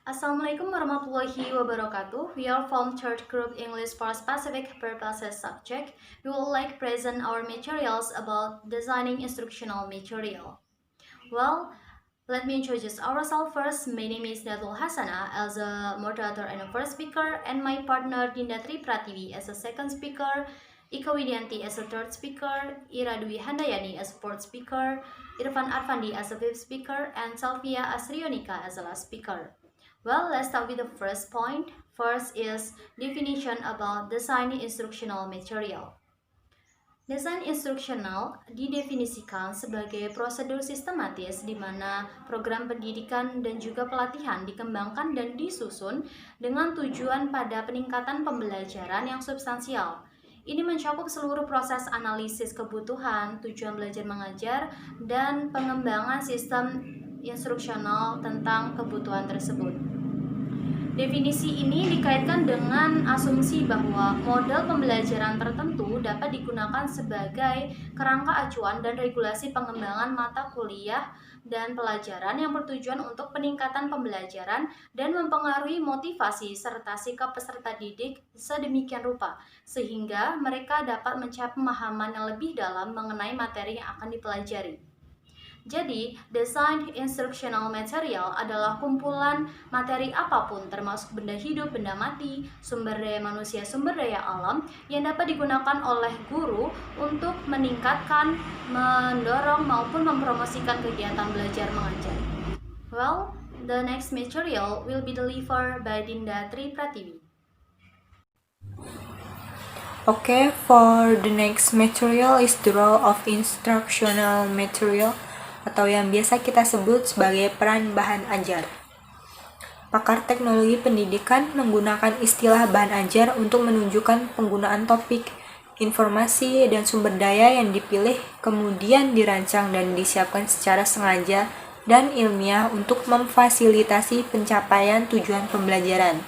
Assalamualaikum warahmatullahi wabarakatuh. We are from third group English for specific purposes subject. We would like present our materials about designing instructional material. Well, let me introduce ourselves first. My name is Datul Hasana as a moderator and a first speaker, and my partner Dindatri Pratiwi as a second speaker, Ika Widianti as a third speaker, Ira Dwi Handayani as a fourth speaker, Irfan Arfandi as a fifth speaker, and Salvia Asrionika as a last speaker. Well, let's start with the first point. First is definition about design instructional material. Desain instruksional didefinisikan sebagai prosedur sistematis di mana program pendidikan dan juga pelatihan dikembangkan dan disusun dengan tujuan pada peningkatan pembelajaran yang substansial. Ini mencakup seluruh proses analisis kebutuhan, tujuan belajar mengajar, dan pengembangan sistem instruksional tentang kebutuhan tersebut. Definisi ini dikaitkan dengan asumsi bahwa model pembelajaran tertentu dapat digunakan sebagai kerangka acuan dan regulasi pengembangan mata kuliah dan pelajaran yang bertujuan untuk peningkatan pembelajaran dan mempengaruhi motivasi serta sikap peserta didik sedemikian rupa sehingga mereka dapat mencapai pemahaman yang lebih dalam mengenai materi yang akan dipelajari. Jadi, desain instructional material adalah kumpulan materi apapun termasuk benda hidup, benda mati, sumber daya manusia, sumber daya alam yang dapat digunakan oleh guru untuk meningkatkan, mendorong maupun mempromosikan kegiatan belajar mengajar. Well, the next material will be delivered by Dinda Tri Pratiwi. Okay, for the next material is the role of instructional material atau yang biasa kita sebut sebagai peran bahan ajar. Pakar teknologi pendidikan menggunakan istilah bahan ajar untuk menunjukkan penggunaan topik, informasi, dan sumber daya yang dipilih kemudian dirancang dan disiapkan secara sengaja dan ilmiah untuk memfasilitasi pencapaian tujuan pembelajaran.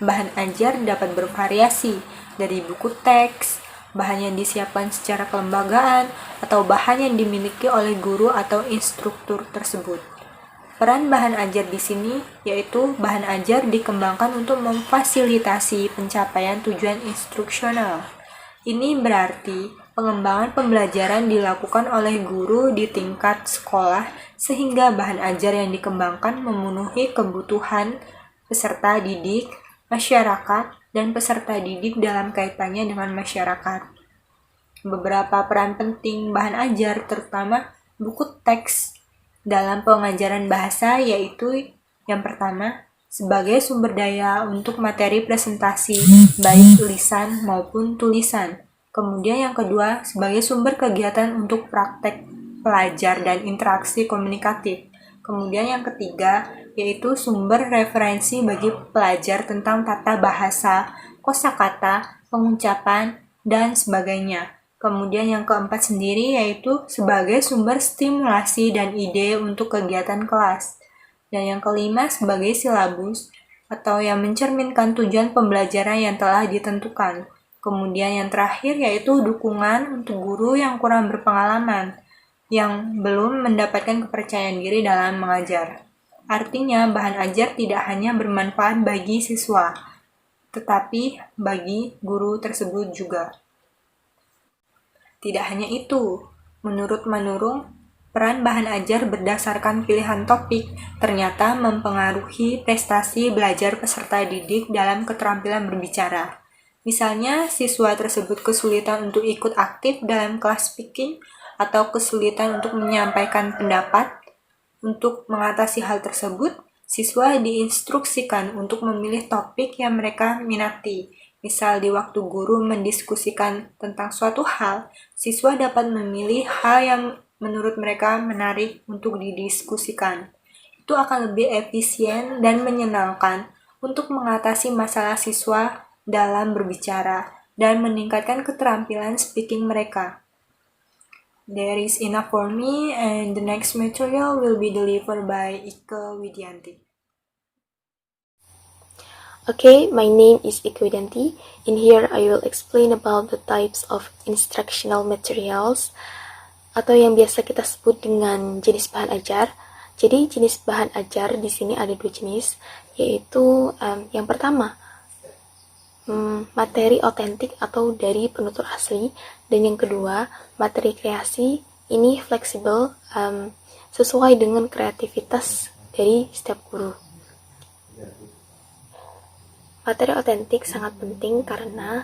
Bahan ajar dapat bervariasi dari buku teks, bahan yang disiapkan secara kelembagaan, atau bahan yang dimiliki oleh guru atau instruktur tersebut. Peran bahan ajar di sini yaitu bahan ajar dikembangkan untuk memfasilitasi pencapaian tujuan instruksional. Ini berarti pengembangan pembelajaran dilakukan oleh guru di tingkat sekolah sehingga bahan ajar yang dikembangkan memenuhi kebutuhan peserta didik, masyarakat, dan peserta didik dalam kaitannya dengan masyarakat. Beberapa peran penting bahan ajar terutama buku teks dalam pengajaran bahasa yaitu yang pertama sebagai sumber daya untuk materi presentasi baik lisan maupun tulisan. Kemudian yang kedua sebagai sumber kegiatan untuk praktek pelajar dan interaksi komunikatif. Kemudian yang ketiga yaitu sumber referensi bagi pelajar tentang tata bahasa, kosakata, pengucapan, dan sebagainya. Kemudian yang keempat sendiri yaitu sebagai sumber stimulasi dan ide untuk kegiatan kelas. Dan yang kelima sebagai silabus atau yang mencerminkan tujuan pembelajaran yang telah ditentukan. Kemudian yang terakhir yaitu dukungan untuk guru yang kurang berpengalaman, yang belum mendapatkan kepercayaan diri dalam mengajar. Artinya, bahan ajar tidak hanya bermanfaat bagi siswa, tetapi bagi guru tersebut juga. Tidak hanya itu, menurut Manurung, peran bahan ajar berdasarkan pilihan topik ternyata mempengaruhi prestasi belajar peserta didik dalam keterampilan berbicara. Misalnya, siswa tersebut kesulitan untuk ikut aktif dalam kelas speaking atau kesulitan untuk menyampaikan pendapat. Untuk mengatasi hal tersebut, siswa diinstruksikan untuk memilih topik yang mereka minati. Misal di waktu guru mendiskusikan tentang suatu hal, siswa dapat memilih hal yang menurut mereka menarik untuk didiskusikan. Itu akan lebih efisien dan menyenangkan untuk mengatasi masalah siswa dalam berbicara dan meningkatkan keterampilan speaking mereka. There is enough for me, and the next material will be delivered by Ika Widianti. Okay, my name is Ika Widianti. In here, I will explain about the types of instructional materials atau yang biasa kita sebut dengan jenis bahan ajar. Jadi jenis bahan ajar di sini ada 2 jenis, yaitu yang pertama materi otentik atau dari penutur asli, dan yang kedua materi kreasi. Ini fleksibel, sesuai dengan kreativitas dari setiap guru. Materi otentik sangat penting karena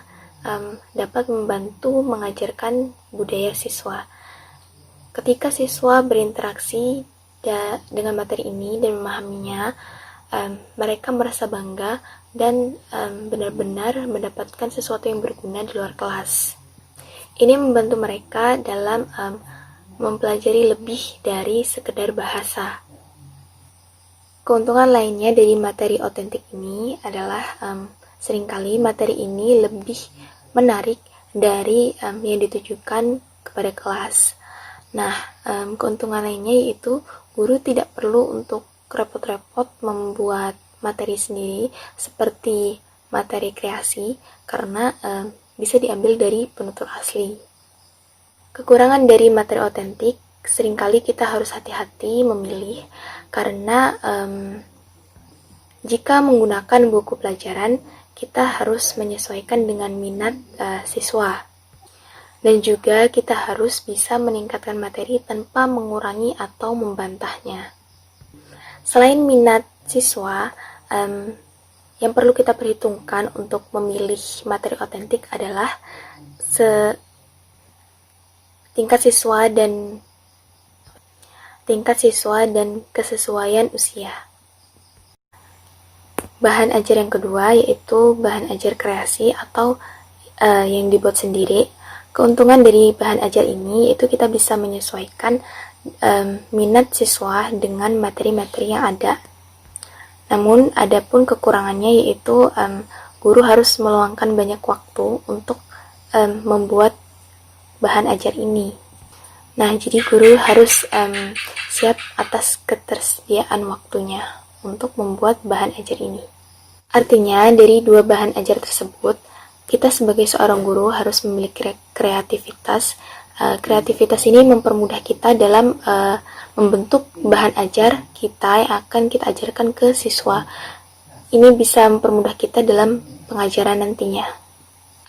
dapat membantu mengajarkan budaya siswa. Ketika siswa berinteraksi dengan materi ini dan memahaminya, mereka merasa bangga dan benar-benar mendapatkan sesuatu yang berguna di luar kelas. Ini membantu mereka dalam mempelajari lebih dari sekedar bahasa. Keuntungan lainnya dari materi otentik ini adalah seringkali materi ini lebih menarik dari yang ditujukan kepada kelas. Nah, keuntungan lainnya yaitu guru tidak perlu untuk repot-repot membuat materi sendiri seperti materi kreasi karena bisa diambil dari penutur asli. Kekurangan dari materi otentik, seringkali kita harus hati-hati memilih karena jika menggunakan buku pelajaran, kita harus menyesuaikan dengan minat siswa. Dan juga kita harus bisa meningkatkan materi tanpa mengurangi atau membantahnya. Selain minat siswa, yang perlu kita perhitungkan untuk memilih materi otentik adalah tingkat siswa dan kesesuaian usia. Bahan ajar yang kedua yaitu bahan ajar kreasi atau yang dibuat sendiri. Keuntungan dari bahan ajar ini yaitu kita bisa menyesuaikan minat siswa dengan materi-materi yang ada. Namun ada pun kekurangannya yaitu guru harus meluangkan banyak waktu untuk membuat bahan ajar ini. Nah, jadi guru harus siap atas ketersediaan waktunya untuk membuat bahan ajar ini. Artinya, dari 2 bahan ajar tersebut, kita sebagai seorang guru harus memiliki kreativitas. Kreativitas ini mempermudah kita dalam membentuk bahan ajar kita yang akan kita ajarkan ke siswa. Ini bisa mempermudah kita dalam pengajaran nantinya.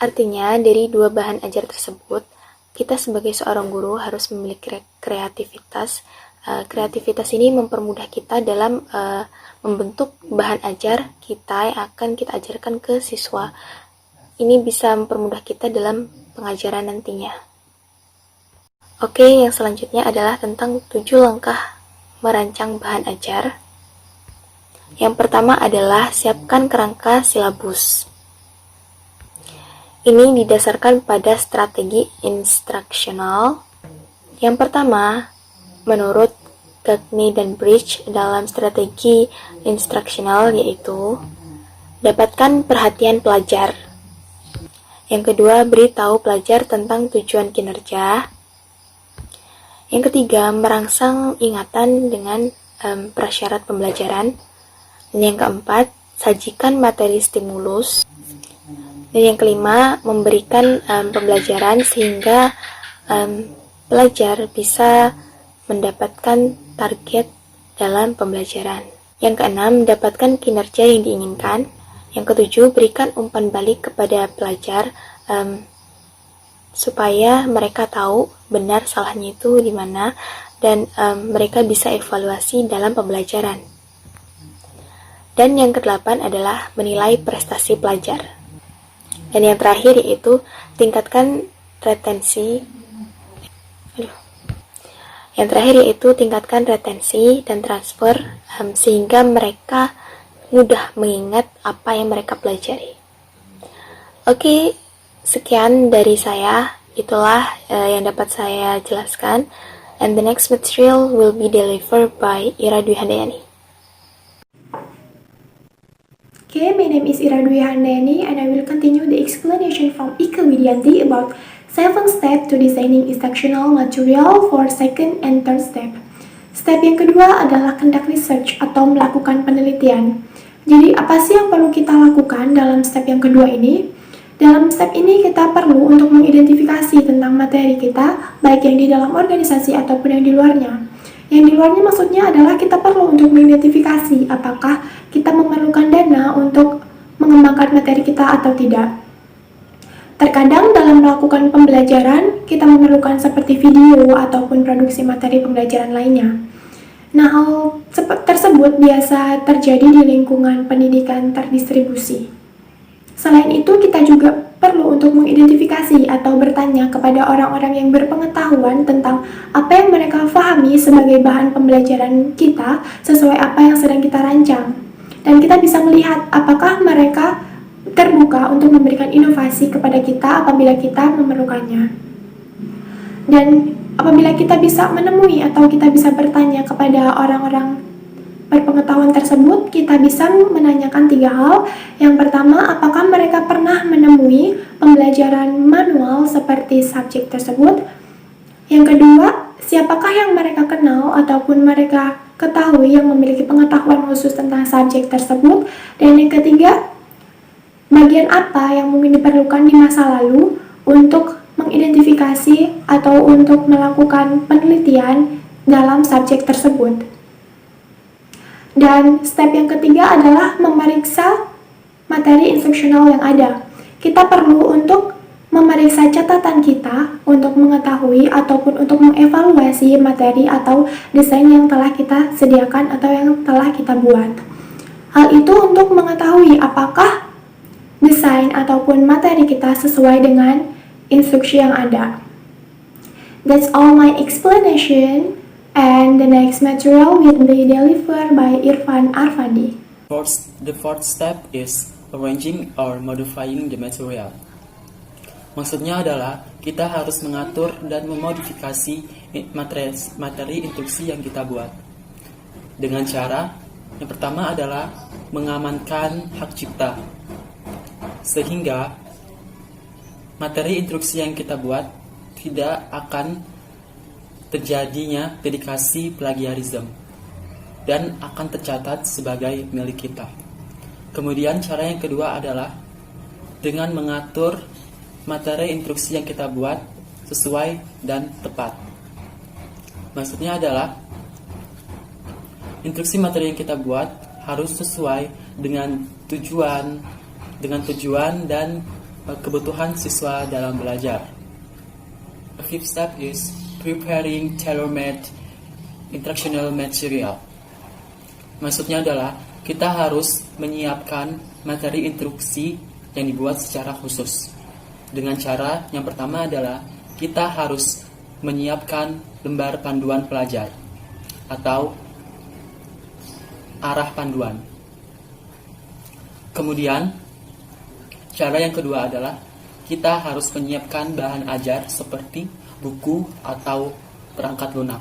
Artinya, dari 2 bahan ajar tersebut, kita sebagai seorang guru harus memiliki kreativitas. Kreativitas ini mempermudah kita dalam membentuk bahan ajar kita yang akan kita ajarkan ke siswa. Ini bisa mempermudah kita dalam pengajaran nantinya. Oke, yang selanjutnya adalah tentang 7 langkah merancang bahan ajar. Yang pertama adalah siapkan kerangka silabus. Ini didasarkan pada strategi instruksional. Yang pertama, menurut Gagne dan Bridge dalam strategi instruksional yaitu dapatkan perhatian pelajar. Yang kedua, beritahu pelajar tentang tujuan kinerja. Yang ketiga, merangsang ingatan dengan prasyarat pembelajaran. Dan yang keempat, sajikan materi stimulus. Dan yang kelima, memberikan pembelajaran sehingga pelajar bisa mendapatkan target dalam pembelajaran. Yang keenam, dapatkan kinerja yang diinginkan. Yang ketujuh, berikan umpan balik kepada pelajar supaya mereka tahu benar salahnya itu di mana dan mereka bisa evaluasi dalam pembelajaran. Dan yang kedelapan adalah menilai prestasi pelajar. Dan yang terakhir yaitu tingkatkan retensi. Yang terakhir yaitu tingkatkan retensi dan transfer sehingga mereka mudah mengingat apa yang mereka pelajari. Oke, sekian dari saya. Itulah yang dapat saya jelaskan. And the next material will be delivered by Ira Dwi Handayani. Okay, my name is Ira Dwi Handayani and I will continue the explanation from Ika Widianti about 7 steps to designing instructional material for second and third step. Step yang kedua adalah conduct research atau melakukan penelitian. Jadi apa sih yang perlu kita lakukan dalam step yang kedua ini? Dalam step ini kita perlu untuk mengidentifikasi tentang materi kita, baik yang di dalam organisasi ataupun yang di luarnya. Yang di luarnya maksudnya adalah kita perlu untuk mengidentifikasi apakah kita memerlukan dana untuk mengembangkan materi kita atau tidak. Terkadang dalam melakukan pembelajaran, kita memerlukan seperti video ataupun produksi materi pembelajaran lainnya. Nah, hal tersebut biasa terjadi di lingkungan pendidikan terdistribusi. Selain itu, kita juga perlu untuk mengidentifikasi atau bertanya kepada orang-orang yang berpengetahuan tentang apa yang mereka pahami sebagai bahan pembelajaran kita sesuai apa yang sedang kita rancang. Dan kita bisa melihat apakah mereka terbuka untuk memberikan inovasi kepada kita apabila kita memerlukannya. Dan apabila kita bisa menemui atau kita bisa bertanya kepada orang-orang berpengetahuan tersebut, kita bisa menanyakan 3 hal. Yang pertama, apakah mereka pernah menemui pembelajaran manual seperti subjek tersebut? Yang kedua, siapakah yang mereka kenal ataupun mereka ketahui yang memiliki pengetahuan khusus tentang subjek tersebut? Dan yang ketiga, bagian apa yang mungkin diperlukan di masa lalu untuk mengidentifikasi atau untuk melakukan penelitian dalam subjek tersebut. Dan step yang ketiga adalah memeriksa materi instruksional yang ada. Kita perlu untuk memeriksa catatan kita untuk mengetahui ataupun untuk mengevaluasi materi atau desain yang telah kita sediakan atau yang telah kita buat. Hal itu untuk mengetahui apakah desain ataupun materi kita sesuai dengan instruksi yang ada. That's all my explanation, and the next material will be delivered by Irfan Arfandi. The fourth step is arranging or modifying the material. Maksudnya adalah kita harus mengatur dan memodifikasi materi instruksi yang kita buat. Dengan cara, yang pertama adalah mengamankan hak cipta. Sehingga materi instruksi yang kita buat tidak akan terjadinya dedikasi plagiarisme dan akan tercatat sebagai milik kita. Kemudian cara yang kedua adalah dengan mengatur materi instruksi yang kita buat sesuai dan tepat. Maksudnya adalah instruksi materi yang kita buat harus sesuai dengan tujuan dan kebutuhan siswa dalam belajar. The fifth step is preparing tailor-made instructional material. Maksudnya adalah kita harus menyiapkan materi instruksi yang dibuat secara khusus. Dengan cara yang pertama adalah kita harus menyiapkan lembar panduan pelajar atau arah panduan. Kemudian cara yang kedua adalah kita harus menyiapkan bahan ajar seperti buku atau perangkat lunak.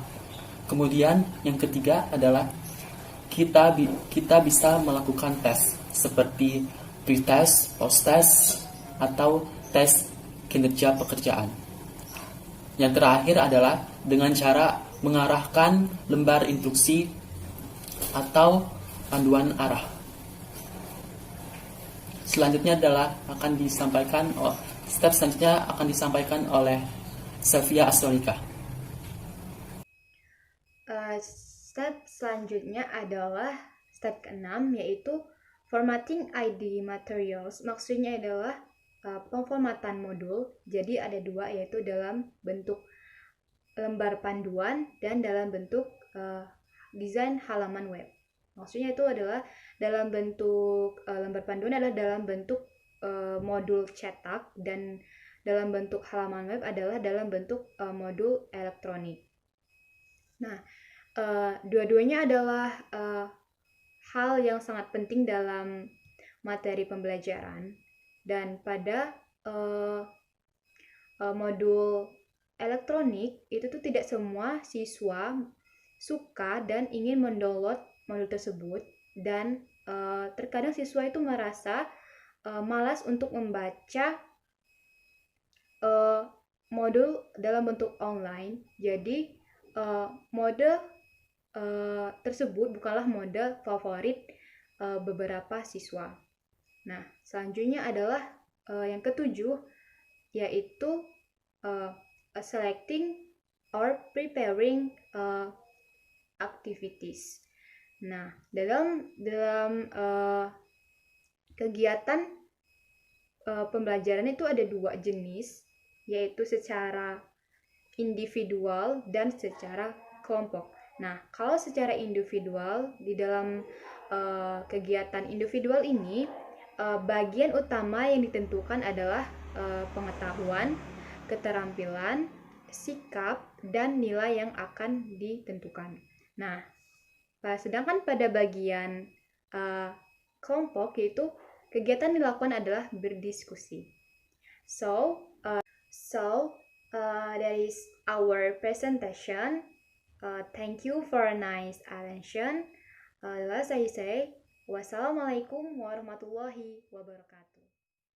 Kemudian yang ketiga adalah kita bisa melakukan tes seperti pre-test, post-test, atau tes kinerja pekerjaan. Yang terakhir adalah dengan cara mengarahkan lembar instruksi atau panduan arah. Selanjutnya adalah step selanjutnya akan disampaikan oleh Sylvia Astrolika. Step selanjutnya adalah step ke-6, yaitu formatting ID materials. Maksudnya adalah pemformatan modul. Jadi ada 2, yaitu dalam bentuk lembar panduan dan dalam bentuk desain halaman web. Maksudnya itu adalah dalam bentuk lembar panduan adalah dalam bentuk modul cetak, dan dalam bentuk halaman web adalah dalam bentuk modul elektronik. Nah, dua-duanya adalah hal yang sangat penting dalam materi pembelajaran, dan pada modul elektronik itu tuh tidak semua siswa suka dan ingin mendownload modul tersebut, dan terkadang siswa itu merasa malas untuk membaca modul dalam bentuk online. Jadi mode tersebut bukanlah mode favorit beberapa siswa. Nah, selanjutnya adalah yang ketujuh, yaitu selecting or preparing activities. Nah, dalam kegiatan pembelajaran itu ada dua jenis, yaitu secara individual dan secara kelompok. Nah, kalau secara individual, di dalam kegiatan individual ini, bagian utama yang ditentukan adalah pengetahuan, keterampilan, sikap, dan nilai yang akan ditentukan. Nah, sedangkan pada bagian kelompok, yaitu kegiatan dilakukan adalah berdiskusi. So that is our presentation. Thank you for a nice attention. Last I say, wassalamualaikum warahmatullahi wabarakatuh.